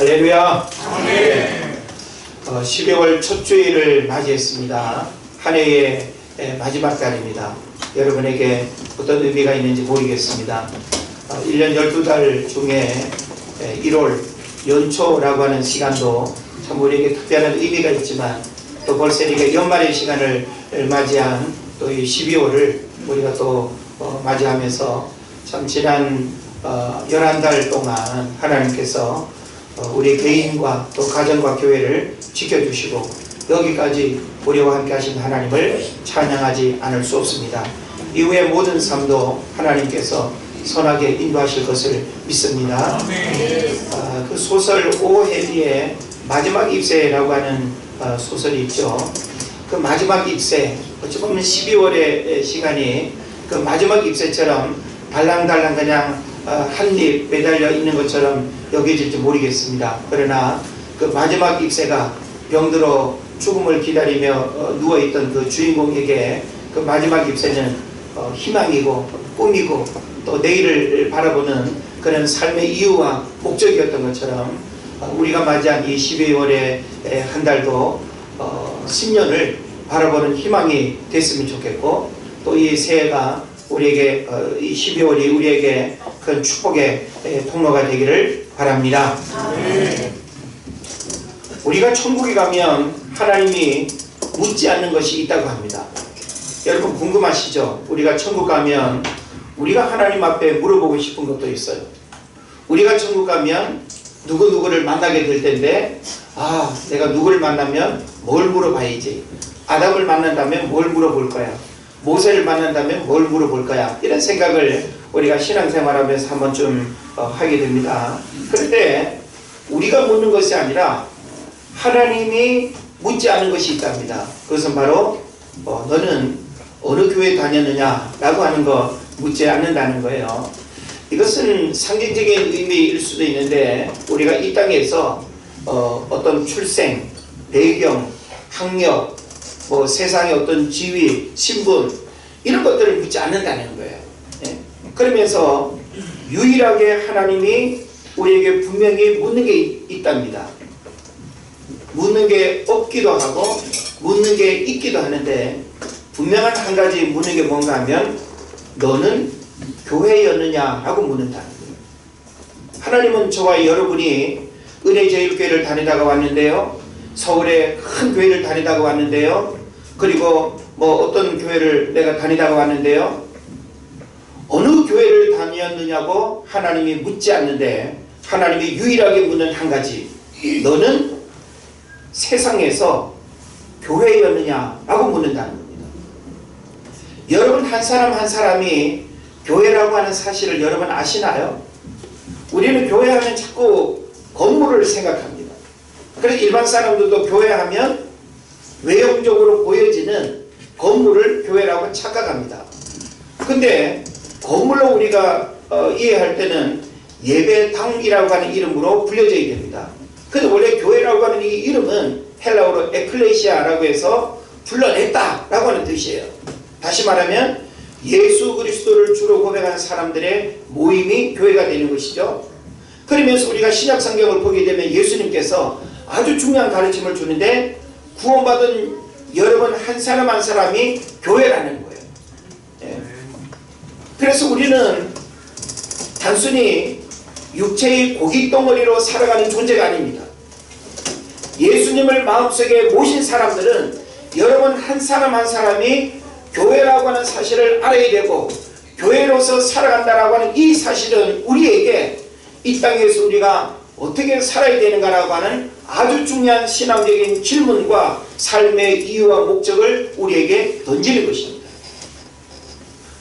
할렐루야. 12월 첫 주일을 맞이했습니다. 한 해의 마지막 달입니다. 여러분에게 어떤 의미가 있는지 모르겠습니다. 1년 12달 중에 1월 연초라고 하는 시간도 참 우리에게 특별한 의미가 있지만, 또 벌써 이렇게 연말의 시간을 맞이한 또 이 12월을 우리가 또 맞이하면서 참 지난 11달 동안 하나님께서 우리 개인과 또 가정과 교회를 지켜주시고 여기까지 우리와 함께 하신 하나님을 찬양하지 않을 수 없습니다. 이후의 모든 삶도 하나님께서 선하게 인도하실 것을 믿습니다. 그 소설 오해리의 마지막 입새라고 하는 소설이 있죠. 그 마지막 입새, 어찌 보면 12월의 시간이 그 마지막 입새처럼 달랑달랑 그냥 한입 매달려 있는 것처럼 여겨질지 모르겠습니다. 그러나 그 마지막 입새가 병들어 죽음을 기다리며 누워있던 그 주인공에게 그 마지막 입새는 희망이고 꿈이고 또 내일을 바라보는 그런 삶의 이유와 목적이었던 것처럼 우리가 맞이한 이 12월의 한 달도 10년을 바라보는 희망이 됐으면 좋겠고, 또 이 새해가 우리에게 이 12월이 우리에게 큰 축복의 통로가 되기를 바랍니다. 우리가 천국에 가면 하나님이 묻지 않는 것이 있다고 합니다. 여러분 궁금하시죠? 우리가 천국 가면 우리가 하나님 앞에 물어보고 싶은 것도 있어요. 우리가 천국 가면 누구누구를 만나게 될 텐데, 내가 누구를 만나면 뭘 물어봐야지. 아담을 만난다면 뭘 물어볼 거야. 모세를 만난다면 뭘 물어볼 거야. 이런 생각을 우리가 신앙생활하면서 한 번쯤 하게 됩니다. 그런데 우리가 묻는 것이 아니라 하나님이 묻지 않은 것이 있답니다. 그것은 바로 너는 어느 교회 다녔느냐 라고 하는 거 묻지 않는다는 거예요. 이것은 상징적인 의미일 수도 있는데, 우리가 이 땅에서 어떤 출생, 배경, 학력, 세상의 어떤 지위, 신분 이런 것들을 묻지 않는다는 거예요. 그러면서 유일하게 하나님이 우리에게 분명히 묻는 게 있답니다. 묻는 게 없기도 하고 묻는 게 있기도 하는데, 분명한 한 가지 묻는 게 뭔가 하면 너는 교회였느냐 하고 묻는다는 거예요. 하나님은 저와 여러분이 은혜제일교회를 다니다가 왔는데요, 서울에 큰 교회를 다니다가 왔는데요, 그리고 어떤 교회를 내가 다니다가 왔는데요, 어느 교회를 다녔느냐고 하나님이 묻지 않는데, 하나님이 유일하게 묻는 한 가지, 너는 세상에서 교회였느냐 라고 묻는다는 겁니다. 여러분 한 사람 한 사람이 교회라고 하는 사실을 여러분 아시나요? 우리는 교회하면 자꾸 건물을 생각합니다. 그래서 일반 사람들도 교회하면 외형적으로 보여지는 건물을 교회라고 착각합니다. 근데 건물로 우리가 이해할 때는 예배당이라고 하는 이름으로 불려져야 됩니다. 근데 원래 교회라고 하는 이 이름은 헬라어로 에클레시아라고 해서 불러냈다 라고 하는 뜻이에요. 다시 말하면 예수 그리스도를 주로 고백하는 사람들의 모임이 교회가 되는 것이죠. 그러면서 우리가 신약 성경을 보게 되면 예수님께서 아주 중요한 가르침을 주는데, 구원받은 여러분 한 사람 한 사람이 교회라는 거예요. 그래서 우리는 단순히 육체의 고깃덩어리로 살아가는 존재가 아닙니다. 예수님을 마음속에 모신 사람들은 여러분 한 사람 한 사람이 교회라고 하는 사실을 알아야 되고, 교회로서 살아간다라고 하는 이 사실은 우리에게 이 땅에서 우리가 어떻게 살아야 되는가라고 하는 아주 중요한 신앙적인 질문과 삶의 이유와 목적을 우리에게 던지는 것입니다.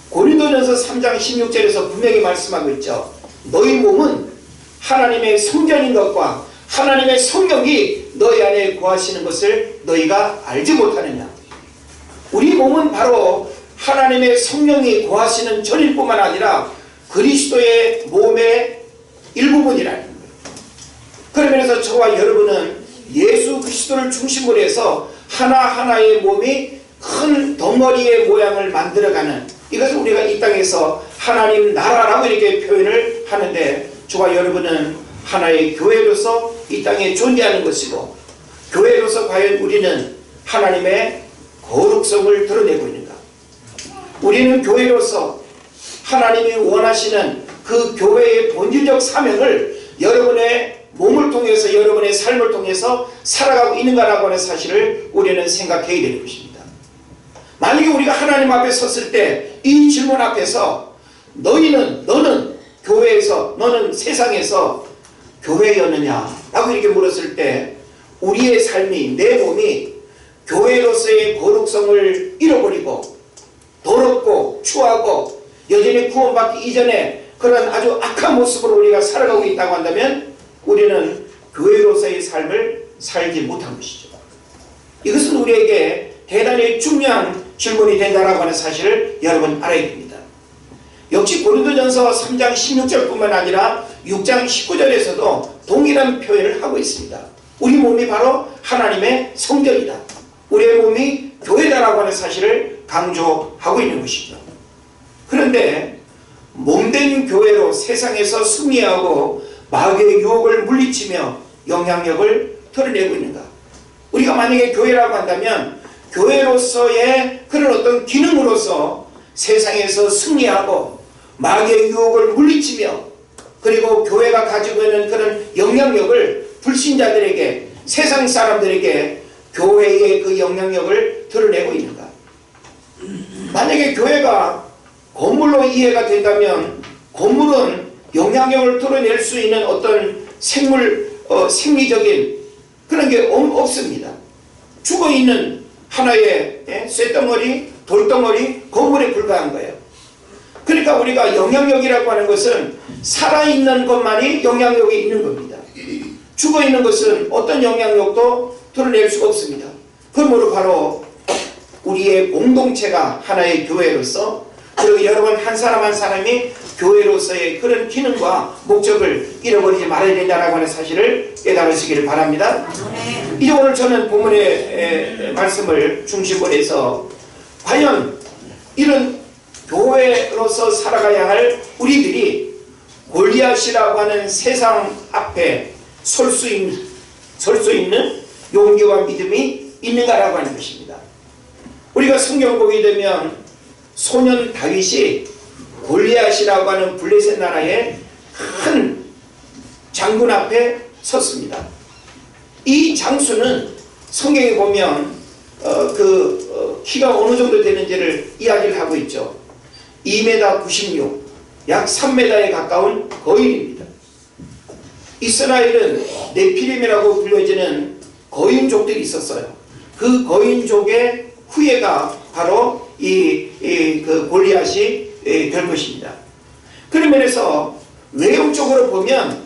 고린도전서 3장 16절에서 분명히 말씀하고 있죠. 너희 몸은 하나님의 성전인 것과 하나님의 성령이 너희 안에 거하시는 것을 너희가 알지 못하느냐. 우리 몸은 바로 하나님의 성령이 거하시는 전일 뿐만 아니라 그리스도의 몸의 일부분이라는 거예요. 그러면서 저와 여러분은 예수 그리스도를 중심으로 해서 하나하나의 몸이 큰 덩어리의 모양을 만들어가는, 이것을 우리가 이 땅에서 하나님 나라라고 이렇게 표현을 하는데, 저와 여러분은 하나의 교회로서 이 땅에 존재하는 것이고, 교회로서 과연 우리는 하나님의 거룩성을 드러내고 있는가? 우리는 교회로서 하나님이 원하시는 그 교회의 본질적 사명을 여러분의 몸을 통해서, 여러분의 삶을 통해서 살아가고 있는가라고 하는 사실을 우리는 생각해야 되는 것입니다. 만약에 우리가 하나님 앞에 섰을 때 이 질문 앞에서 너는 교회에서, 너는 세상에서 교회였느냐 라고 이렇게 물었을 때 우리의 삶이, 내 몸이 교회로서의 거룩성을 잃어버리고 더럽고 추하고 여전히 구원받기 이전에 그런 아주 악한 모습으로 우리가 살아가고 있다고 한다면 우리는 교회로서의 삶을 살지 못한 것이죠. 이것은 우리에게 대단히 중요한 질문이 된다라고 하는 사실을 여러분 알아야 됩니다. 역시 고린도전서 3장 16절뿐만 아니라 6장 19절에서도 동일한 표현을 하고 있습니다. 우리 몸이 바로 하나님의 성전이다. 우리의 몸이 교회다라고 하는 사실을 강조하고 있는 것이죠. 그런데 몸된 교회로 세상에서 승리하고 마귀의 유혹을 물리치며 영향력을 드러내고 있는가? 우리가 만약에 교회라고 한다면 교회로서의 그런 어떤 기능으로서 세상에서 승리하고 마귀의 유혹을 물리치며, 그리고 교회가 가지고 있는 그런 영향력을 불신자들에게, 세상 사람들에게 교회의 그 영향력을 드러내고 있는가? 만약에 교회가 건물로 이해가 된다면 건물은 영향력을 드러낼 수 있는 어떤 생리적인 그런 게 없습니다. 죽어있는 하나의 쇳덩어리, 돌덩어리, 건물에 불과한 거예요. 그러니까 우리가 영향력이라고 하는 것은 살아있는 것만이 영향력이 있는 겁니다. 죽어있는 것은 어떤 영향력도 드러낼 수가 없습니다. 그러므로 바로 우리의 공동체가 하나의 교회로서, 그리고 여러분 한 사람 한 사람이 교회로서의 그런 기능과 목적을 잃어버리지 말아야 된다는 하는 사실을 깨달으시기를 바랍니다. 이제 오늘 저는 본문의 말씀을 중심으로 해서 과연 이런 교회로서 살아가야 할 우리들이 골리앗이라고 하는 세상 앞에 설 수 있는 용기와 믿음이 있는가라고 하는 것입니다. 우리가 성경 보게 되면 소년 다윗이 골리앗이라고 하는 블레셋 나라의 큰 장군 앞에 섰습니다. 이 장수는 성경에 보면 키가 어느 정도 되는지를 이야기를 하고 있죠. 2m 96, 약 3m에 가까운 거인입니다. 이스라엘은 네피림이라고 불려지는 거인족들이 있었어요. 그 거인족의 후예가 바로 그 골리앗이 될 것입니다. 그런 면에서 외형적으로 보면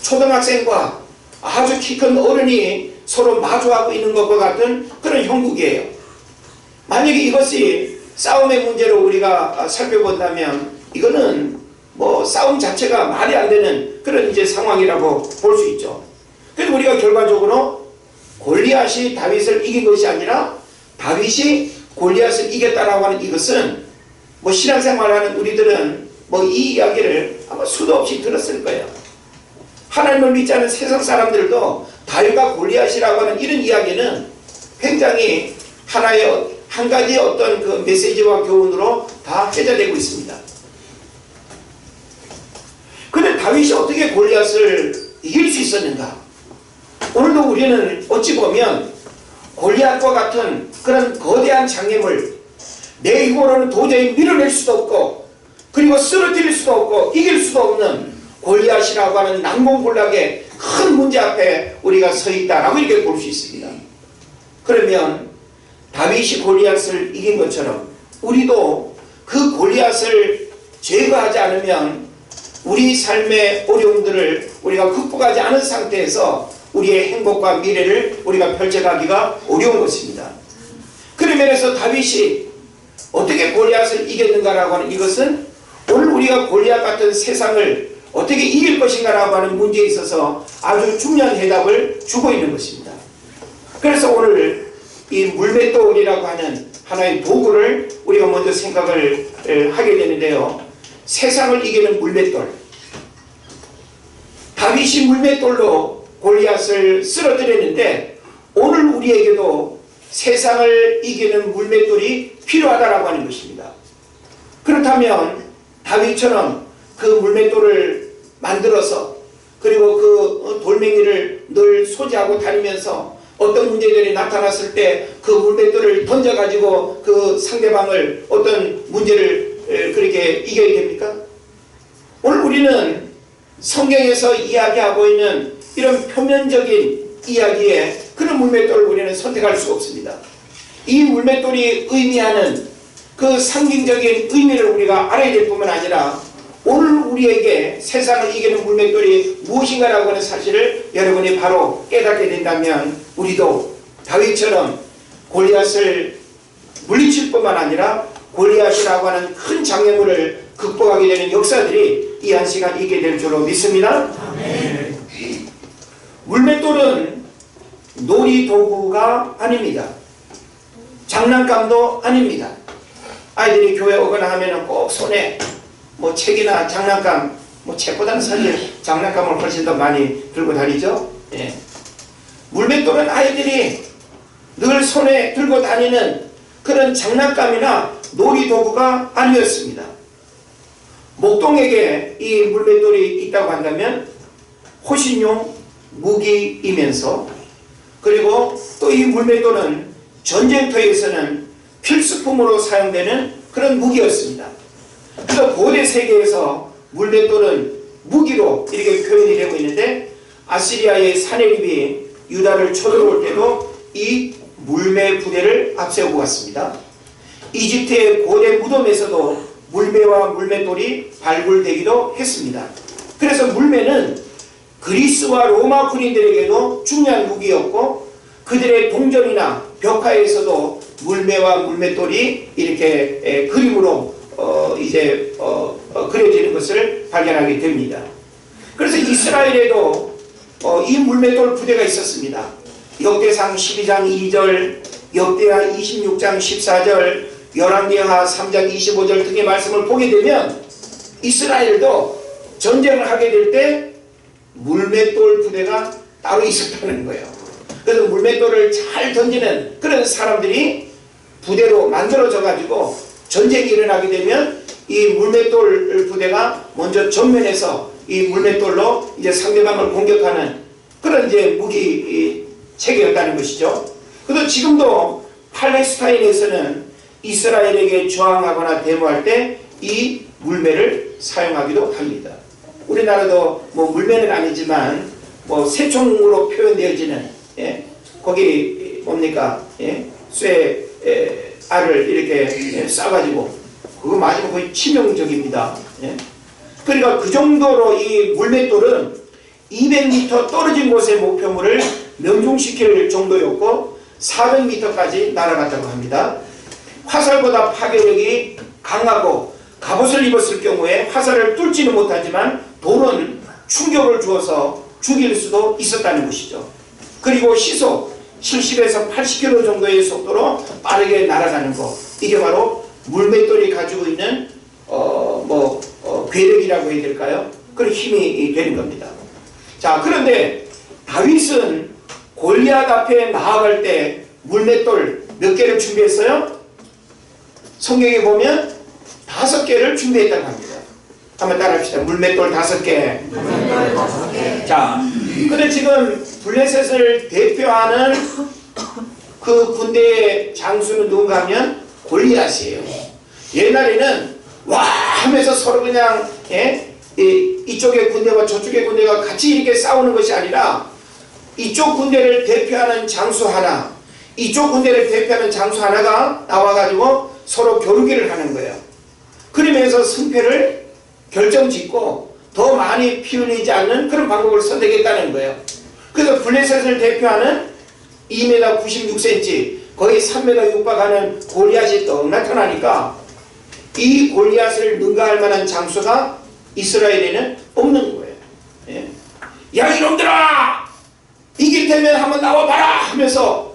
초등학생과 아주 키 큰 어른이 서로 마주하고 있는 것과 같은 그런 형국이에요. 만약에 이것이 싸움의 문제로 우리가 살펴본다면 이거는 뭐 싸움 자체가 말이 안 되는 그런 이제 상황이라고 볼 수 있죠. 그래서 우리가 결과적으로 골리앗이 다윗을 이긴 것이 아니라 다윗이 골리앗을 이겼다라고 하는 이것은 뭐 신앙생활하는 우리들은 뭐 이 이야기를 아마 수도 없이 들었을 거예요. 하나님을 믿지 않는 세상 사람들도 다윗과 골리앗이라고 하는 이런 이야기는 굉장히 한 가지의 어떤 그 메시지와 교훈으로 다 회자되고 있습니다. 그런데 다윗이 어떻게 골리앗을 이길 수 있었는가? 오늘도 우리는 어찌 보면 골리앗과 같은 그런 거대한 장애물, 내 힘으로는 도저히 밀어낼 수도 없고, 그리고 쓰러뜨릴 수도 없고 이길 수도 없는 골리앗이라고 하는 난공불락의 큰 문제 앞에 우리가 서 있다라고 이렇게 볼 수 있습니다. 그러면 다윗이 골리앗을 이긴 것처럼 우리도 그 골리앗을 제거하지 않으면 우리 삶의 어려움들을 우리가 극복하지 않은 상태에서 우리의 행복과 미래를 우리가 펼쳐가기가 어려운 것입니다. 그런 면에서 다윗이 어떻게 골리앗을 이겼는가라고 하는 이것은 오늘 우리가 골리앗 같은 세상을 어떻게 이길 것인가라고 하는 문제에 있어서 아주 중요한 해답을 주고 있는 것입니다. 그래서 오늘 이 물맷돌이라고 하는 하나의 도구를 우리가 먼저 생각을 하게 되는데요. 세상을 이기는 물맷돌. 다윗이 물맷돌로 골리앗을 쓰러뜨렸는데 오늘 우리에게도 세상을 이기는 물맷돌이 필요하다라고 하는 것입니다. 그렇다면 다윗처럼 그 물맷돌을 만들어서 그리고 그 돌멩이를 늘 소지하고 다니면서 어떤 문제들이 나타났을 때 그 물맷돌을 던져가지고 그 상대방을 어떤 문제를 그렇게 이겨야 됩니까? 오늘 우리는 성경에서 이야기하고 있는 이런 표면적인 이야기에 그런 물맷돌을 우리는 선택할 수 없습니다. 이 물맷돌이 의미하는 그 상징적인 의미를 우리가 알아야 될 뿐만 아니라 오늘 우리에게 세상을 이기는 물맷돌이 무엇인가라고 하는 사실을 여러분이 바로 깨닫게 된다면 우리도 다윗처럼 골리앗을 물리칠 뿐만 아니라 골리앗이라고 하는 큰 장애물을 극복하게 되는 역사들이 이 한 시간 있게 될 줄로 믿습니다. 아멘. 물맷돌은 놀이도구가 아닙니다. 장난감도 아닙니다. 아이들이 교회 오거나 하면 꼭 손에 뭐 책이나 장난감, 뭐 책보다는 사실 장난감을 훨씬 더 많이 들고 다니죠. 예. 물맷돌은 아이들이 늘 손에 들고 다니는 그런 장난감이나 놀이도구가 아니었습니다. 목동에게 이 물맷돌이 있다고 한다면 호신용 무기이면서 그리고 또 이 물맷돌은 전쟁터에서는 필수품으로 사용되는 그런 무기였습니다. 그래서 고대 세계에서 물맷돌은 무기로 이렇게 표현이 되고 있는데 아시리아의 사내립이 유다를 쳐들어올 때도 이 물매 부대를 앞세우고 갔습니다. 이집트의 고대 무덤에서도 물매와 물맷돌이 발굴되기도 했습니다. 그래서 물매는 그리스와 로마 군인들에게도 중요한 무기였고 그들의 동전이나 벽화에서도 물매와 물맷돌이 이렇게 그림으로 그려지는 것을 발견하게 됩니다. 그래서 이스라엘에도 이 물맷돌 부대가 있었습니다. 역대상 12장 2절, 역대하 26장 14절, 열왕기하 3장 25절 등의 말씀을 보게 되면 이스라엘도 전쟁을 하게 될 때 물맷돌 부대가 따로 있었다는 거예요. 그래서 물맷돌을 잘 던지는 그런 사람들이 부대로 만들어져 가지고 전쟁이 일어나게 되면 이 물맷돌 부대가 먼저 전면에서 이 물맷돌로 이제 상대방을 공격하는 그런 이제 무기 체계였다는 것이죠. 그래서 지금도 팔레스타인에서는 이스라엘에게 저항하거나 데모할 때 이 물매를 사용하기도 합니다. 우리나라도 뭐 물매는 아니지만 뭐 새총으로 표현되어지는 거기 뭡니까 쇠 알을 이렇게 쏴가지고 그거 맞으면 거의 치명적입니다. 그러니까 그 정도로 이 물맷돌은 200m 떨어진 곳의 목표물을 명중시킬 정도였고 400m까지 날아갔다고 합니다. 화살보다 파괴력이 강하고 갑옷을 입었을 경우에 화살을 뚫지는 못하지만 돌은 충격을 주어서 죽일 수도 있었다는 것이죠. 그리고 시속 70에서 80km 정도의 속도로 빠르게 날아가는 것, 이게 바로 물맷돌이 가지고 있는 괴력이라고 해야 될까요? 그런 힘이 되는 겁니다. 자, 그런데 다윗은 골리앗 앞에 나아갈 때 물맷돌 몇 개를 준비했어요? 성경에 보면 5개를 준비했다고 합니다. 한번 따라합시다. 물맷돌 5개. 자, 근데 지금 블레셋을 대표하는 그 군대의 장수는 누군가 하면 골리앗이에요. 옛날에는 와 하면서 서로 그냥 이쪽의 군대와 저쪽의 군대가 같이 이렇게 싸우는 것이 아니라 이쪽 군대를 대표하는 장수 하나, 이쪽 군대를 대표하는 장수 하나가 나와가지고 서로 겨루기를 하는 거예요. 그러면서 승패를 결정짓고 더 많이 피 흘리지 않는 그런 방법을 선택했다는 거예요. 그래서 블레셋을 대표하는 2m 96cm 거의 3m 육박하는 골리앗이 떡 나타나니까 이 골리앗을 능가할 만한 장수가 이스라엘에는 없는 거예요. 야 이놈들아! 이길 테면 한번 나와봐라! 하면서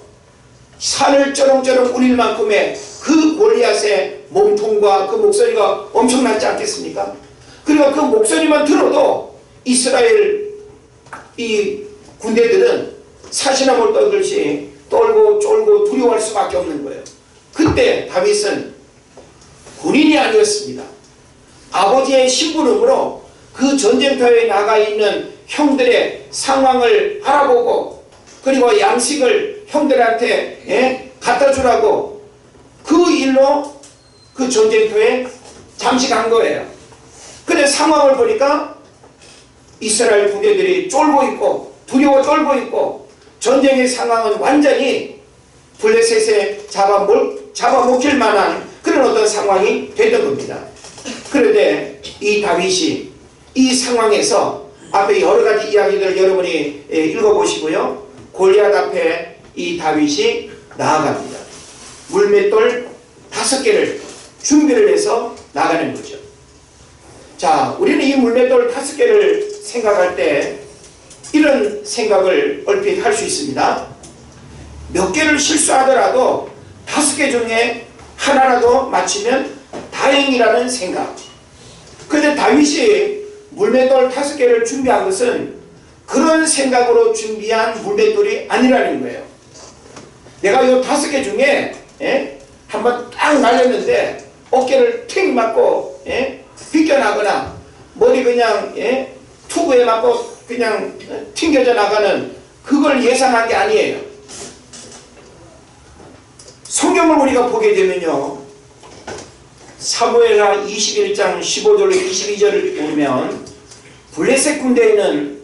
산을 쩌렁쩌렁 울릴 만큼의 그 골리앗의 몸통과 그 목소리가 엄청나지 않겠습니까? 그리고 그 목소리만 들어도 이스라엘 이 군대들은 사시나물 떨듯이 떨고 쫄고 두려워할 수밖에 없는 거예요. 그때 다윗은 군인이 아니었습니다. 아버지의 심부름으로 그 전쟁터에 나가 있는 형들의 상황을 알아보고 그리고 양식을 형들한테 갖다 주라고 그 일로 그 전쟁터에 잠시 간 거예요. 근데 상황을 보니까 이스라엘 군대들이 쫄고 있고 두려워 떨고 있고 전쟁의 상황은 완전히 블레셋에 잡아먹힐 만한 그런 어떤 상황이 됐던 겁니다. 그런데 이 다윗이 이 상황에서 앞에 여러 가지 이야기들을 여러분이 읽어보시고요. 골리앗 앞에 이 다윗이 나아갑니다. 물맷돌 5개를 준비를 해서 나가는 거죠. 자, 우리는 이 물맷돌 5개를 생각할 때 이런 생각을 얼핏 할 수 있습니다. 몇 개를 실수하더라도 5개 중에 하나라도 맞히면 다행이라는 생각. 그런데 다윗이 물맷돌 5개를 준비한 것은 그런 생각으로 준비한 물맷돌이 아니라는 거예요. 내가 이 5개 중에 한번 딱 날렸는데 어깨를 팅 맞고 비껴나거나 머리 그냥 투구에 맞고 그냥 튕겨져 나가는 그걸 예상한 게 아니에요. 성경을 우리가 보게 되면요, 사무엘하 21장 15절로 22절을 보면 블레셋 군대에는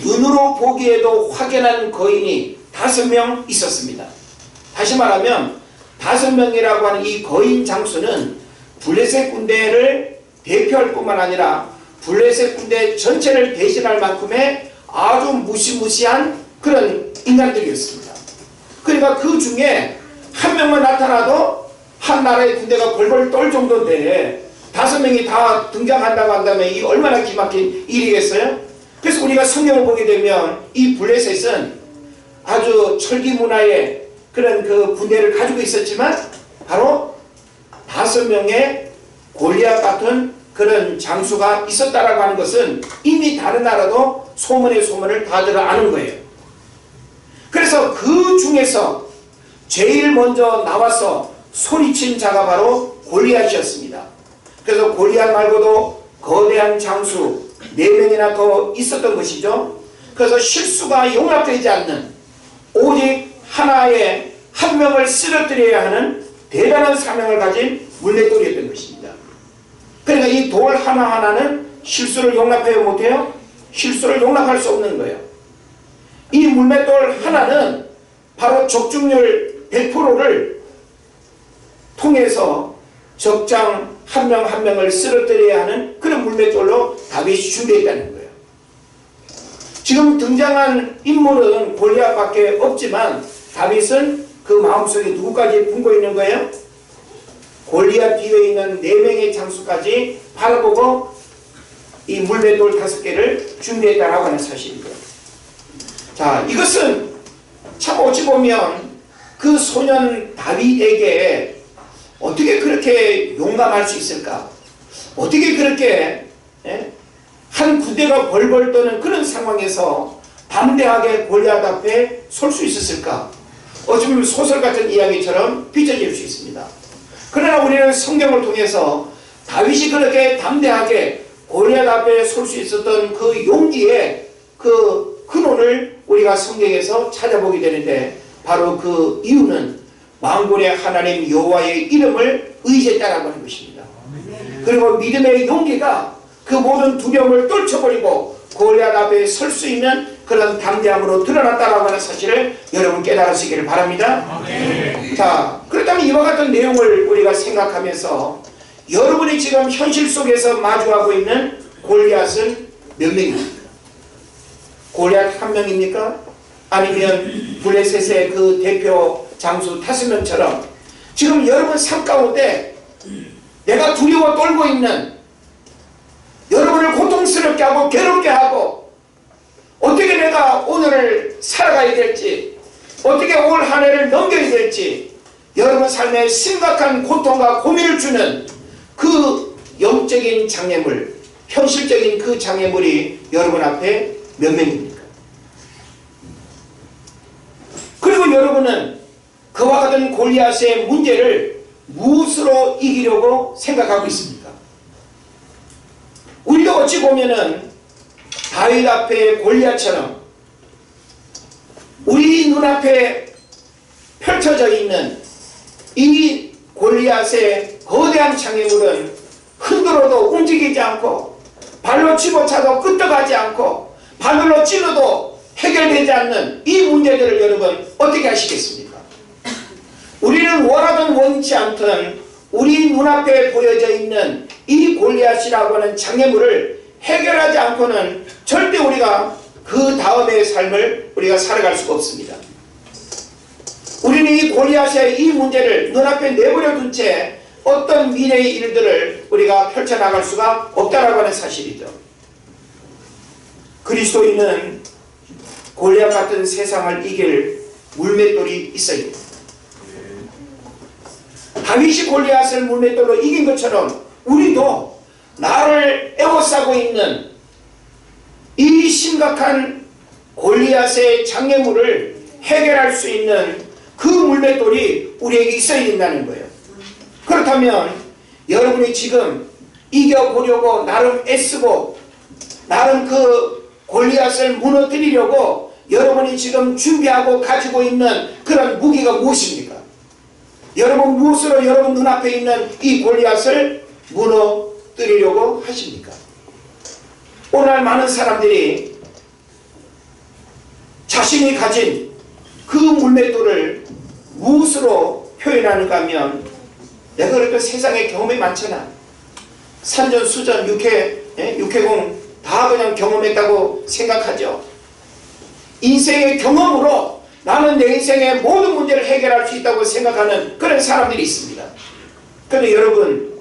눈으로 보기에도 확연한 거인이 5명 있었습니다. 다시 말하면 5명이라고 하는 이 거인 장수는 블레셋 군대를 대표할 뿐만 아니라 블레셋 군대 전체를 대신할 만큼의 아주 무시무시한 그런 인간들이었습니다. 그러니까 그 중에 한 명만 나타나도 한 나라의 군대가 벌벌 떨 정도인데 5명이 다 등장한다고 한다면 이 얼마나 기막힌 일이겠어요? 그래서 우리가 성경을 보게 되면 이 블레셋은 아주 철기 문화의 그런 그 군대를 가지고 있었지만 바로 5명의 골리앗 같은 그런 장수가 있었다라고 하는 것은 이미 다른 나라도 소문의 소문을 다들 아는 거예요. 그래서 그 중에서 제일 먼저 나와서 소리친 자가 바로 골리앗이었습니다. 그래서 골리앗 말고도 거대한 장수 4명이나 더 있었던 것이죠. 그래서 실수가 용납되지 않는 오직 하나의 한 명을 쓰러뜨려야 하는 대단한 사명을 가진 물맷돌이었던 것입니다. 그러니까 이 돌 하나하나는 실수를 용납해요 못해요? 실수를 용납할 수 없는 거예요. 이 물맷돌 하나는 바로 적중률 100%를 통해서 적장 한 명 한 명을 쓰러뜨려야 하는 그런 물맷돌로 다윗이 준비했다는 거예요. 지금 등장한 인물은 골리앗밖에 없지만 다윗은 그 마음속에 누구까지 품고 있는 거예요? 골리앗 뒤에 있는 4명의 장수까지 바라보고 이 물맷돌 5개를 준비했다라고 하는 사실이죠. 자, 이것은 참 어찌 보면 그 소년 다윗에게 어떻게 그렇게 용감할 수 있을까? 어떻게 그렇게 한 군대가 벌벌 떠는 그런 상황에서 담대하게 골리앗 앞에 설 수 있었을까? 어쩌면 소설 같은 이야기처럼 빚어질 수 있습니다. 그러나 우리는 성경을 통해서 다윗이 그렇게 담대하게 골리앗 앞에 설 수 있었던 그 용기의 그 근원을 우리가 성경에서 찾아보게 되는데 바로 그 이유는 만군의 하나님 여호와의 이름을 의지했다라고 하는 것입니다. 그리고 믿음의 용기가 그 모든 두려움을 떨쳐버리고 골리앗 앞에 설 수 있는 그런 담대함으로 드러났다라고 하는 사실을 여러분 깨달으시기를 바랍니다. 자, 그렇다면 이와 같은 내용을 우리가 생각하면서 여러분이 지금 현실 속에서 마주하고 있는 골리앗은 몇 명입니까? 골리앗 1명입니까? 아니면 블레셋의 그 대표 장수 5명처럼 지금 여러분 삶 가운데 내가 두려워 떨고 있는, 여러분을 고통스럽게 하고 괴롭게 하고 어떻게 내가 오늘을 살아가야 될지, 어떻게 올 한 해를 넘겨야 될지, 여러분 삶에 심각한 고통과 고민을 주는 그 영적인 장애물, 현실적인 그 장애물이 여러분 앞에 몇 명입니까? 여러분은 그와 같은 골리앗의 문제를 무엇으로 이기려고 생각하고 있습니까? 우리도 어찌 보면은 다윗 앞에 골리앗처럼 우리 눈앞에 펼쳐져 있는 이 골리앗의 거대한 장애물은 흔들어도 움직이지 않고 발로 집어차도 끄떡하지 않고 바늘로 찔러도 해결되지 않는 이 문제들을 여러분 어떻게 하시겠습니까? 우리는 원하든 원치 않든 우리 눈앞에 보여져 있는 이 골리앗이라고 하는 장애물을 해결하지 않고는 절대 우리가 그 다음의 삶을 우리가 살아갈 수가 없습니다. 우리는 이 골리앗의 이 문제를 눈앞에 내버려 둔 채 어떤 미래의 일들을 우리가 펼쳐나갈 수가 없다라고 하는 사실이죠. 그리스도인은 골리앗 같은 세상을 이길 물맷돌이 있어야 됩니다. 다윗이 골리앗을 물맷돌로 이긴 것처럼 우리도 나를 에워싸고 있는 이 심각한 골리앗의 장애물을 해결할 수 있는 그 물맷돌이 우리에게 있어야 된다는 거예요. 그렇다면 여러분이 지금 이겨보려고 나름 애쓰고 나름 그 골리앗을 무너뜨리려고 여러분이 지금 준비하고 가지고 있는 그런 무기가 무엇입니까? 여러분 무엇으로 여러분 눈앞에 있는 이 골리앗을 무너뜨리려고 하십니까? 오늘 많은 사람들이 자신이 가진 그 물맷돌을 무엇으로 표현하는가 하면 내가 그렇게 세상에 경험이 많잖아. 산전, 수전, 육해공 다 그냥 경험했다고 생각하죠. 인생의 경험으로 나는 내 인생의 모든 문제를 해결할 수 있다고 생각하는 그런 사람들이 있습니다. 그런데 여러분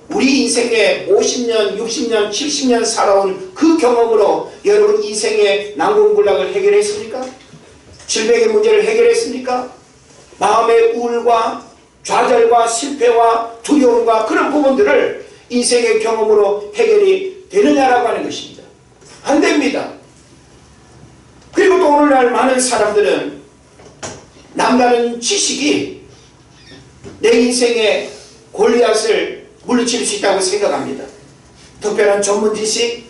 우리 인생에 50년, 60년, 70년 살아온 그 경험으로 여러분 인생의 난공불락을 해결했습니까? 질병의 문제를 해결했습니까? 마음의 우울과 좌절과 실패와 두려움과 그런 부분들을 인생의 경험으로 해결이 되느냐라고 하는 것입니다. 안 됩니다. 그리고 또 오늘날 많은 사람들은 남다른 지식이 내 인생의 골리앗을 물리칠 수 있다고 생각합니다. 특별한 전문 지식,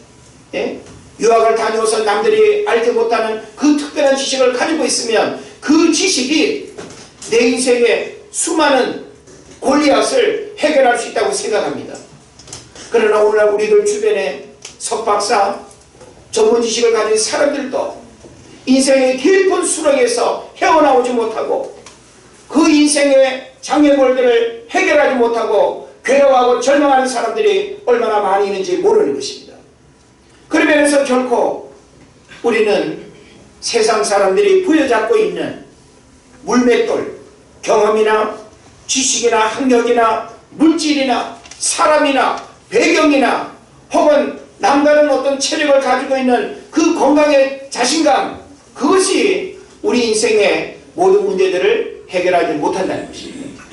유학을 다녀서 남들이 알지 못하는 그 특별한 지식을 가지고 있으면 그 지식이 내 인생의 수많은 골리앗을 해결할 수 있다고 생각합니다. 그러나 오늘날 우리들 주변에 석박사, 전문 지식을 가진 사람들도 인생의 깊은 수렁에서 헤어나오지 못하고 그 인생의 장애물들을 해결하지 못하고 괴로워하고 절망하는 사람들이 얼마나 많이 있는지 모르는 것입니다. 그런 면에서 결코 우리는 세상 사람들이 부여잡고 있는 물맷돌, 경험이나 지식이나 학력이나 물질이나 사람이나 배경이나 혹은 남다른 어떤 체력을 가지고 있는 그 건강의 자신감, 그것이 우리 인생의 모든 문제들을 해결하지 못한다는 것입니다.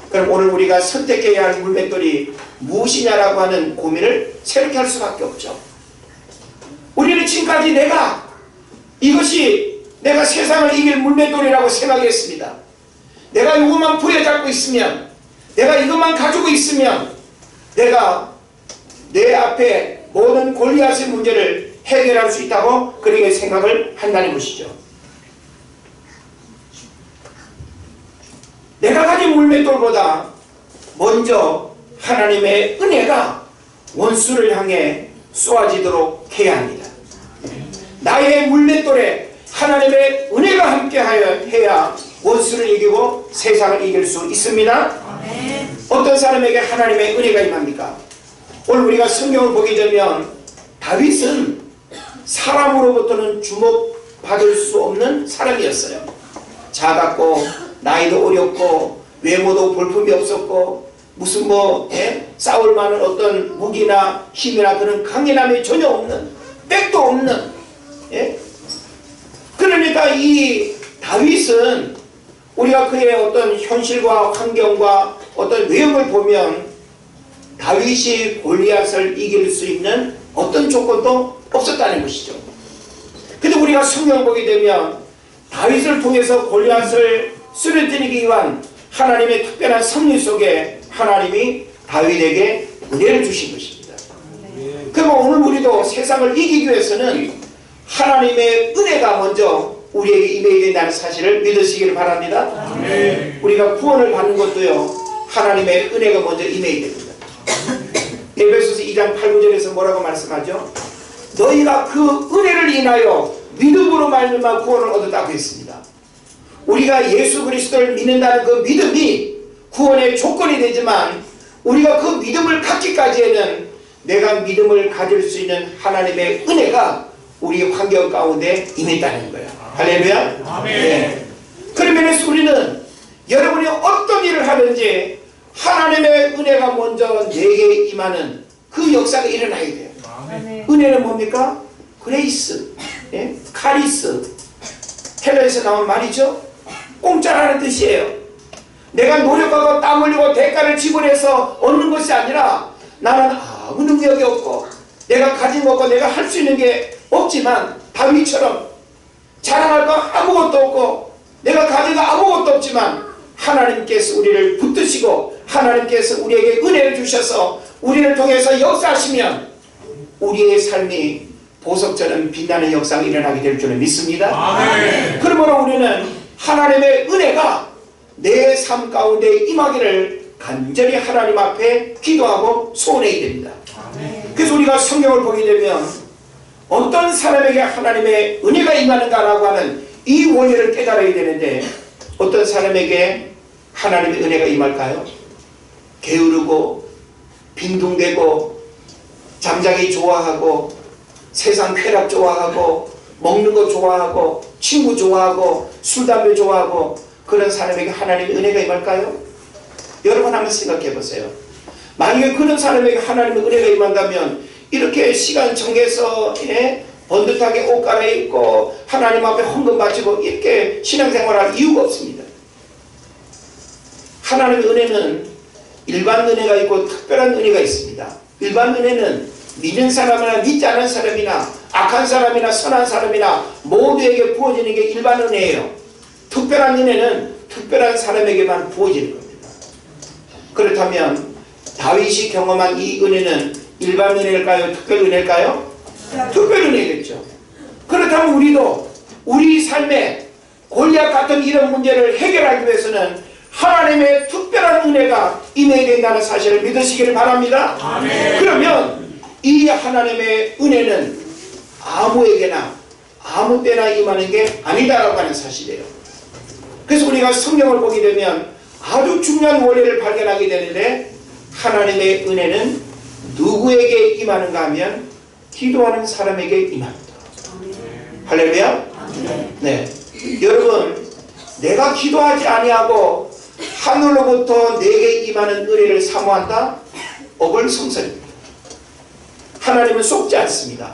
그럼 오늘 우리가 선택해야 할 물맷돌이 무엇이냐라고 하는 고민을 새롭게 할 수밖에 없죠. 우리는 지금까지 이것이 내가 세상을 이길 물맷돌이라고 생각했습니다. 내가 이것만 부여잡고 있으면, 내가 이것만 가지고 있으면 내가 내 앞에 모든 골리앗의 문제를 해결할 수 있다고 그렇게 생각을 한다는 것이죠. 내가 가진 물맷돌보다 먼저 하나님의 은혜가 원수를 향해 쏘아지도록 해야 합니다. 나의 물맷돌에 하나님의 은혜가 함께하여 해야 원수를 이기고 세상을 이길 수 있습니다. 어떤 사람에게 하나님의 은혜가 임합니까? 오늘 우리가 성경을 보게 되면 다윗은 사람으로부터는 주목받을 수 없는 사람이었어요. 작았고 나이도 어렸고 외모도 볼품이 없었고 무슨 싸울 만한 어떤 무기나 힘이나 그런 강인함이 전혀 없는, 백도 없는, 그러니까 이 다윗은 우리가 그의 어떤 현실과 환경과 어떤 외형을 보면 다윗이 골리앗을 이길 수 있는 어떤 조건도 없었다는 것이죠. 근데 우리가 성경을 보게 되면 다윗을 통해서 골리앗을 쓰러뜨리기 위한 하나님의 특별한 섭리 속에 하나님이 다윗에게 은혜를 주신 것입니다. 그럼 오늘 우리도 세상을 이기기 위해서는 하나님의 은혜가 먼저 우리에게 임해야 된다는 사실을 믿으시기를 바랍니다. 우리가 구원을 받는 것도요, 하나님의 은혜가 먼저 임해야 됩니다. 에베소서 2장 8, 9절에서 뭐라고 말씀하죠? 너희가 그 은혜를 인하여 믿음으로 말미암아 구원을 얻었다고 했습니다. 우리가 예수 그리스도를 믿는다는 그 믿음이 구원의 조건이 되지만 우리가 그 믿음을 갖기까지에는 내가 믿음을 가질 수 있는 하나님의 은혜가 우리 환경 가운데 임했다는 거예요. 할렐루야. 아멘. 네. 그런 면에서 우리는 여러분이 어떤 일을 하든지 하나님의 은혜가 먼저 내게 임하는 그 역사가 일어나야 돼요. 아멘. 은혜는 뭡니까? 그레이스, 예? 카리스, 헬라에서 나온 말이죠. 공짜라는 뜻이에요. 내가 노력하고 땀 흘리고 대가를 지불해서 얻는 것이 아니라 나는 아무 능력이 없고 내가 가진 것과 내가 할 수 있는 게 없지만 다윗처럼 자랑할 거 아무것도 없고 내가 가진 거 아무것도 없지만 하나님께서 우리를 붙드시고 하나님께서 우리에게 은혜를 주셔서 우리를 통해서 역사하시면 우리의 삶이 보석처럼 빛나는 역사가 일어나게 될 줄을 믿습니다. 아멘. 그러므로 우리는 하나님의 은혜가 내 삶 가운데 임하기를 간절히 하나님 앞에 기도하고 소원해야 됩니다. 아멘. 그래서 우리가 성경을 보게 되면 어떤 사람에게 하나님의 은혜가 임하는가라고 하는 이 원리를 깨달아야 되는데 어떤 사람에게 하나님의 은혜가 임할까요? 게으르고 빈둥대고 잠자기 좋아하고 세상 쾌락 좋아하고 먹는 거 좋아하고 친구 좋아하고 술 담배 좋아하고 그런 사람에게 하나님의 은혜가 임할까요? 여러분 한번 생각해 보세요. 만약에 그런 사람에게 하나님의 은혜가 임한다면 이렇게 시간 정해서 번듯하게 옷 갈아입고 하나님 앞에 헌금 바치고 이렇게 신앙생활할 이유가 없습니다. 하나님의 은혜는 일반 은혜가 있고 특별한 은혜가 있습니다. 일반 은혜는 믿는 사람이나 믿지 않은 사람이나 악한 사람이나 선한 사람이나 모두에게 부어지는 게 일반 은혜예요. 특별한 은혜는 특별한 사람에게만 부어지는 겁니다. 그렇다면 다윗이 경험한 이 은혜는 일반 은혜일까요? 특별 은혜일까요? 특별 은혜겠죠. 그렇다면 우리도 우리 삶에 골리앗 같은 이런 문제를 해결하기 위해서는 하나님의 특별한 은혜가 임해야 된다는 사실을 믿으시기를 바랍니다. 아멘. 그러면 이 하나님의 은혜는 아무에게나 아무 때나 임하는 게 아니다라고 하는 사실이에요. 그래서 우리가 성경을 보게 되면 아주 중요한 원리를 발견하게 되는데 하나님의 은혜는 누구에게 임하는가 하면 기도하는 사람에게 임합니다. 할렐루야. 네, 여러분 내가 기도하지 아니하고 하늘로부터 내게 임하는 은혜를 사모한다? 어불성설입니다. 하나님은 속지 않습니다.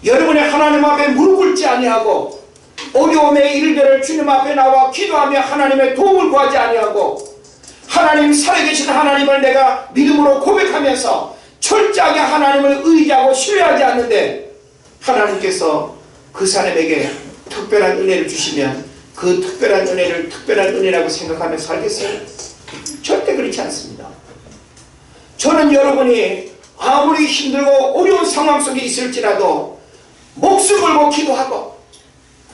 여러분이 하나님 앞에 무릎 꿇지 아니하고 어려움의 일들을 주님 앞에 나와 기도하며 하나님의 도움을 구하지 아니하고 하나님 살아계신 하나님을 내가 믿음으로 고백하면서 철저하게 하나님을 의지하고 신뢰하지 않는데 하나님께서 그 사람에게 특별한 은혜를 주시면 그 특별한 은혜를 특별한 은혜라고 생각하며 살겠어요? 절대 그렇지 않습니다. 저는 여러분이 아무리 힘들고 어려운 상황 속에 있을지라도 목숨 걸고 기도하고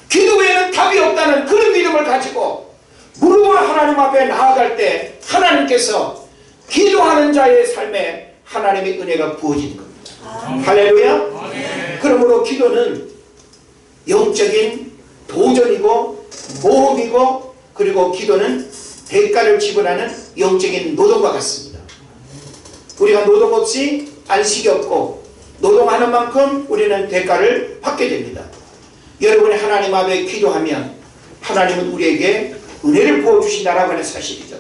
기도 외에는 답이 없다는 그런 믿음을 가지고 무릎으로 하나님 앞에 나아갈 때 하나님께서 기도하는 자의 삶에 하나님의 은혜가 부어지는 겁니다. 할렐루야. 아멘. 그러므로 기도는 영적인 도전이고 모험이고 그리고 기도는 대가를 지불하는 영적인 노동과 같습니다. 우리가 노동 없이 안식이 없고 노동하는 만큼 우리는 대가를 받게 됩니다. 여러분이 하나님 앞에 기도하면 하나님은 우리에게 은혜를 부어주신다라고 하는 사실이죠.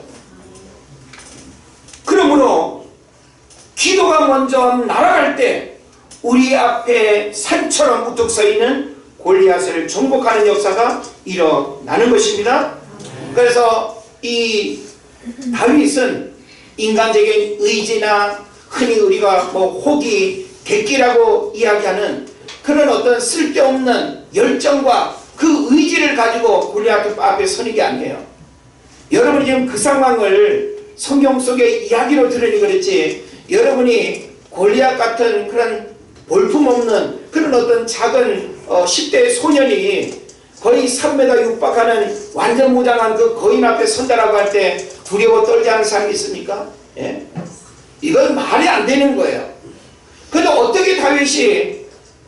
그러므로 기도가 먼저 날아갈 때 우리 앞에 산처럼 우뚝 서 있는 골리앗을 정복하는 역사가 일어나는 것입니다. 그래서 이 다윗은 인간적인 의지나 흔히 우리가 호기, 객기라고 이야기하는 그런 어떤 쓸데없는 열정과 그 의지를 가지고 골리앗 앞에 서는 게 아니에요. 여러분이 지금 그 상황을 성경 속의 이야기로 들으니 그렇지, 여러분이 골리앗 같은 그런 볼품없는 그런 어떤 작은 10대 소년이 거의 3m 육박하는 완전 무장한 그 거인 앞에 선다라고 할 때 두려워 떨지 않은 사람이 있습니까? 예? 이건 말이 안 되는 거예요. 그런데 어떻게 다윗이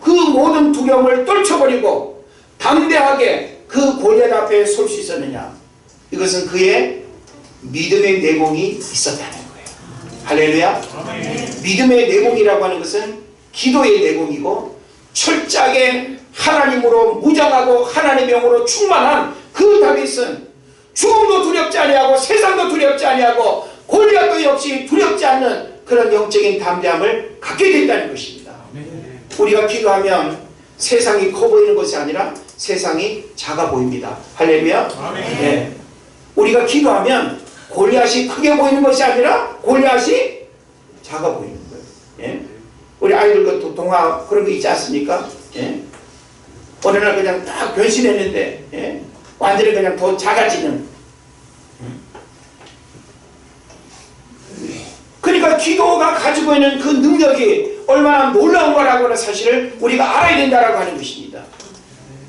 그 모든 두려움을 떨쳐버리고 담대하게 그 골리앗 앞에 설 수 있었느냐? 이것은 그의 믿음의 내공이 있었다는 거예요. 할렐루야. 믿음의 내공이라고 하는 것은 기도의 내공이고, 철저하게 하나님으로 무장하고 하나님의 영으로 충만한 그 다윗은 죽음도 두렵지 아니하고 세상도 두렵지 아니하고 골리앗도 역시 두렵지 않는 그런 영적인 담대함을 갖게 된다는 것입니다. 우리가 기도하면 세상이 커 보이는 것이 아니라 세상이 작아 보입니다. 할렐루야. 네. 우리가 기도하면 골리앗이 크게 보이는 것이 아니라 골리앗이 작아 보이는 거예요. 예? 우리 아이들 그 동화 그런 거 있지 않습니까? 예? 어느 날 그냥 딱 변신했는데, 예? 완전히 그냥 더 작아지는. 그러니까 기도가 가지고 있는 그 능력이 얼마나 놀라운 거라고 하는 사실을 우리가 알아야 된다라고 하는 것입니다.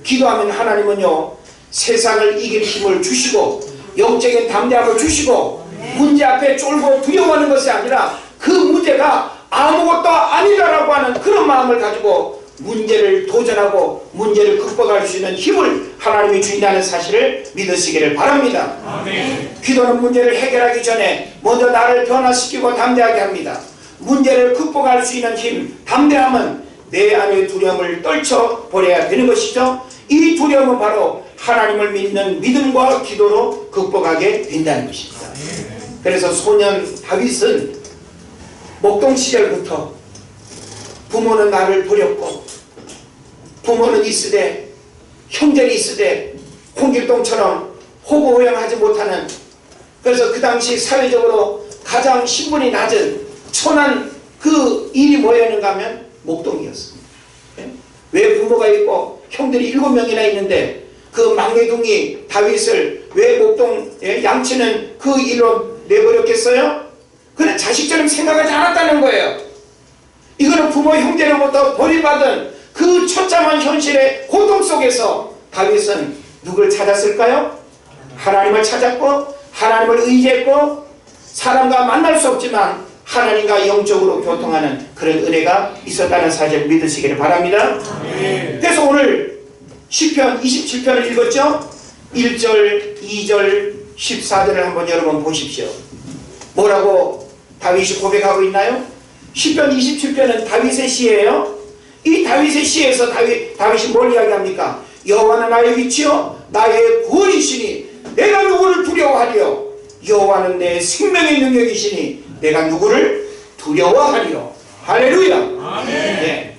기도하면 하나님은요, 세상을 이길 힘을 주시고 영적인 담대함을 주시고 문제 앞에 쫄고 두려워하는 것이 아니라 그 문제가 아무것도 아니다라고 하는 그런 마음을 가지고 문제를 도전하고 문제를 극복할 수 있는 힘을 하나님이 주신다는 사실을 믿으시기를 바랍니다. 아멘. 기도는 문제를 해결하기 전에 먼저 나를 변화시키고 담대하게 합니다. 문제를 극복할 수 있는 힘, 담대함은 내 안의 두려움을 떨쳐버려야 되는 것이죠. 이 두려움은 바로 하나님을 믿는 믿음과 기도로 극복하게 된다는 것입니다. 그래서 소년 다윗은 목동 시절부터 부모는 나를 버렸고 부모는 있으되 형제는 있으되 홍길동처럼 호구호영하지 못하는, 그래서 그 당시 사회적으로 가장 신분이 낮은 천한 그 일이 뭐였는가 하면 목동이었습니다. 왜 부모가 있고 형들이 7명이나 있는데 그 막내둥이 다윗을 왜 목동 양치는 그 일로 내버렸겠어요? 그는 자식처럼 생각하지 않았다는 거예요. 이거는 부모 형제로부터 버림받은 그 처참한 현실의 고통 속에서 다윗은 누굴 찾았을까요? 하나님을 찾았고 하나님을 의지했고 사람과 만날 수 없지만 하나님과 영적으로 교통하는 그런 은혜가 있었다는 사실을 믿으시기를 바랍니다. 그래서 오늘 시편 27편을 읽었죠? 1절, 2절, 14절을 한번 여러분 보십시오. 뭐라고 다윗이 고백하고 있나요? 시편 27편은 다윗의 시예요. 이 다윗의 시에서 다윗이 뭘 이야기합니까? 여호와는 나의 위치요 나의 구원이시니 내가 누구를 두려워하리요? 여호와는 내 생명의 능력이시니 내가 누구를 두려워하리요? 할렐루야. 아멘. 네.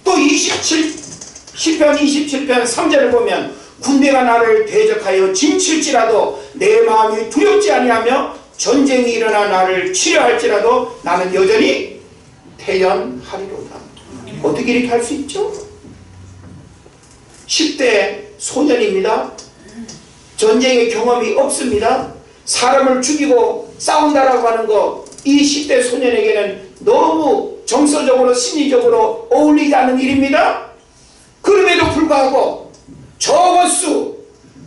또 시편 27편 3절을 보면 군대가 나를 대적하여 진칠지라도 내 마음이 두렵지 아니하며 전쟁이 일어나 나를 치려할지라도 나는 여전히 태연하리로다. 어떻게 이렇게 할 수 있죠? 10대 소년입니다. 전쟁의 경험이 없습니다. 사람을 죽이고 싸운다라고 하는 거, 이 10대 소년에게는 너무 정서적으로 심리적으로 어울리지 않는 일입니다. 그럼에도 불구하고 저것수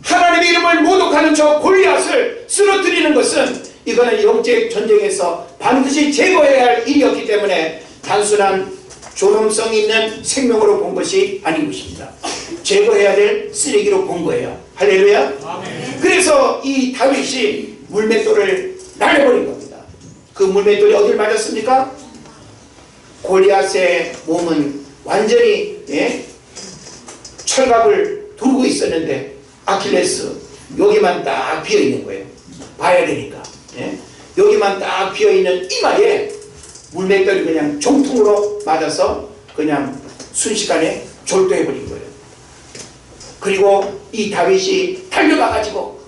하나님의 이름을 모독하는 저 골리앗을 쓰러뜨리는 것은 이거는 영적 전쟁에서 반드시 제거해야 할 일이었기 때문에 단순한 존엄성 있는 생명으로 본 것이 아닌 것입니다. 제거해야 될 쓰레기로 본 거예요. 할렐루야. 아멘. 그래서 이 다윗이 물맷돌을 날려버린 겁니다. 그 물맷돌이 어딜 맞았습니까? 골리앗의 몸은 완전히 철갑을 두르고 있었는데 아킬레스 여기만 딱 비어있는 거예요. 봐야 되니까. 여기만 딱 비어있는 이마에 물맷돌이 그냥 종통으로 맞아서 그냥 순식간에 졸도해버린 거예요. 그리고 이 다윗이 달려가가지고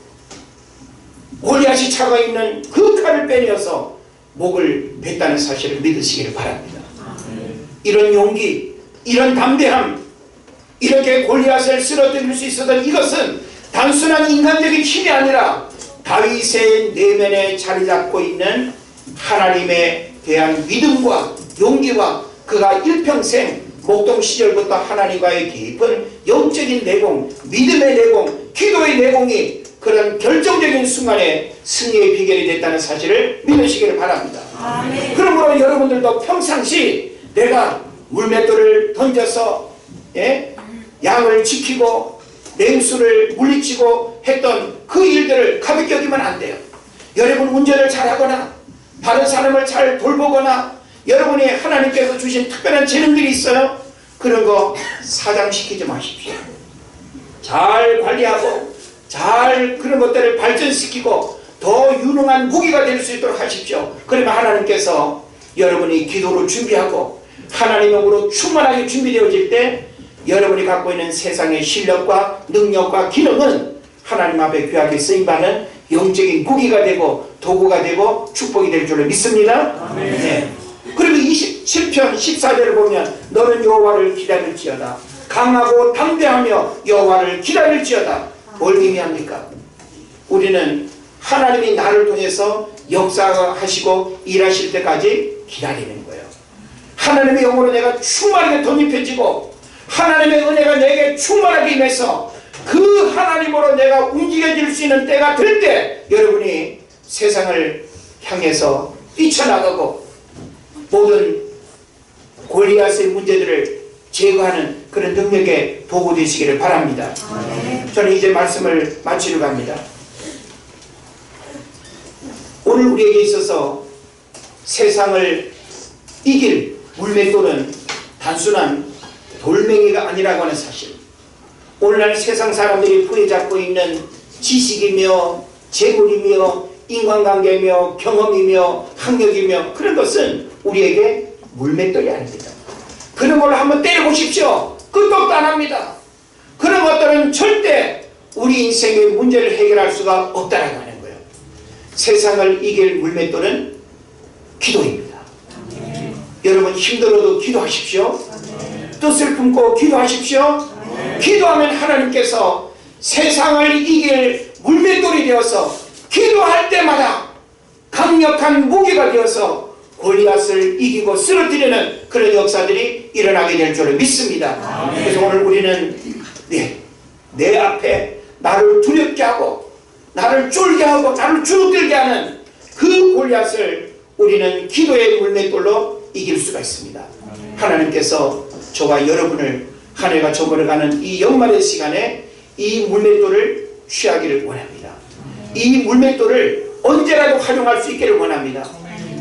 골리앗이 차고 있는 그 칼을 빼내어서 목을 뱉다는 사실을 믿으시기를 바랍니다. 이런 용기, 이런 담대함, 이렇게 골리앗을 쓰러뜨릴 수 있었던 이것은 단순한 인간적인 힘이 아니라 다윗의 내면에 자리 잡고 있는 하나님에 대한 믿음과 용기와 그가 일평생 목동 시절부터 하나님과의 깊은 영적인 내공, 믿음의 내공, 기도의 내공이 그런 결정적인 순간에 승리의 비결이 됐다는 사실을 믿으시기를 바랍니다. 아멘. 그러므로 여러분들도 평상시 내가 물맷돌을 던져서 양을 지키고 냉수를 물리치고 했던 그 일들을 가볍게 여기면 안 돼요. 여러분 운전을 잘하거나 다른 사람을 잘 돌보거나 여러분이 하나님께서 주신 특별한 재능들이 있어요. 그런 거 사장시키지 마십시오. 잘 관리하고 잘 그런 것들을 발전시키고 더 유능한 무기가 될 수 있도록 하십시오. 그러면 하나님께서 여러분이 기도로 준비하고 하나님으로 충만하게 준비되어질 때 여러분이 갖고 있는 세상의 실력과 능력과 기능은 하나님 앞에 귀하게 쓰임받는 영적인 무기가 되고 도구가 되고 축복이 될 줄로 믿습니다. 네. 그리고 27편 14절을 보면 너는 여호와를 기다릴지어다. 강하고 담대하며 여호와를 기다릴지어다. 뭘 의미합니까? 우리는 하나님이 나를 통해서 역사하시고 일하실 때까지 기다리는 거예요. 하나님의 영으로 내가 충만하게 덧입혀지고 하나님의 은혜가 내게 충만하게 임해서 그 하나님으로 내가 움직여질 수 있는 때가 될 때 여러분이 세상을 향해서 뛰쳐나가고 모든 골리앗의 문제들을 제거하는 그런 능력의 도구 되시기를 바랍니다. 저는 이제 말씀을 마치려고 합니다. 오늘 우리에게 있어서 세상을 이길 물맷돌은 단순한 돌멩이가 아니라고 하는 사실, 오늘날 세상 사람들이 부여잡고 있는 지식이며 재물이며 인간관계며 경험이며 학력이며 그런 것은 우리에게 물맷돌이 아닙니다. 그런 걸로 한번 때려보십시오. 끝도 없도 안 합니다. 그런 것들은 절대 우리 인생의 문제를 해결할 수가 없다라고 하는 거예요. 세상을 이길 물맷돌은 기도입니다. 여러분 힘들어도 기도하십시오. 뜻을 품고 기도하십시오. 기도하면 하나님께서 세상을 이길 물맷돌이 되어서 기도할 때마다 강력한 무기가 되어서 골리앗을 이기고 쓰러뜨리는 그런 역사들이 일어나게 될 줄을 믿습니다. 그래서 오늘 우리는 내 앞에 나를 두렵게 하고 나를 쫄게 하고 나를 주눅들게 하는 그 골리앗을 우리는 기도의 물맷돌로 이길 수가 있습니다. 하나님께서 저와 여러분을 한 해가 저물어가는 이 연말의 시간에 이 물맷돌을 취하기를 원합니다. 이 물맷돌을 언제라도 활용할 수 있기를 원합니다.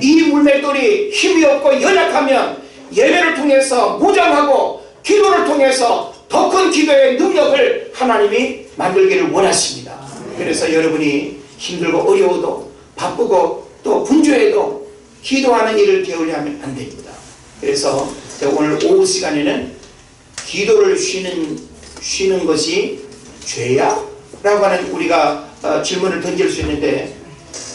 이 물맷돌이 힘이 없고 연약하면 예배를 통해서 무장하고 기도를 통해서 더 큰 기도의 능력을 하나님이 만들기를 원하십니다. 그래서 여러분이 힘들고 어려워도 바쁘고 또 분주해도 기도하는 일을 게을리 하면 안 됩니다. 그래서 제가 오늘 오후 시간에는 기도를 쉬는 것이 죄야? 라고 하는 우리가 질문을 던질 수 있는데,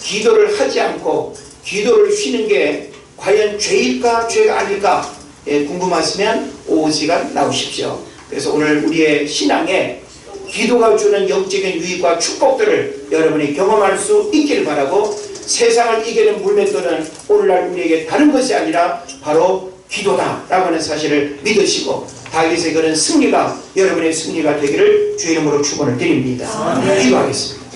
기도를 하지 않고 기도를 쉬는 게 과연 죄일까 죄가 아닐까 궁금하시면 오후 시간 나오십시오. 그래서 오늘 우리의 신앙에 기도가 주는 영적인 유익과 축복들을 여러분이 경험할 수 있기를 바라고, 세상을 이기는 물맷돌은 오늘날 우리에게 다른 것이 아니라 바로 기도다라고 하는 사실을 믿으시고 다윗의 그런 승리가 여러분의 승리가 되기를 주의 이름으로 축원을 드립니다. 기도하겠습니다.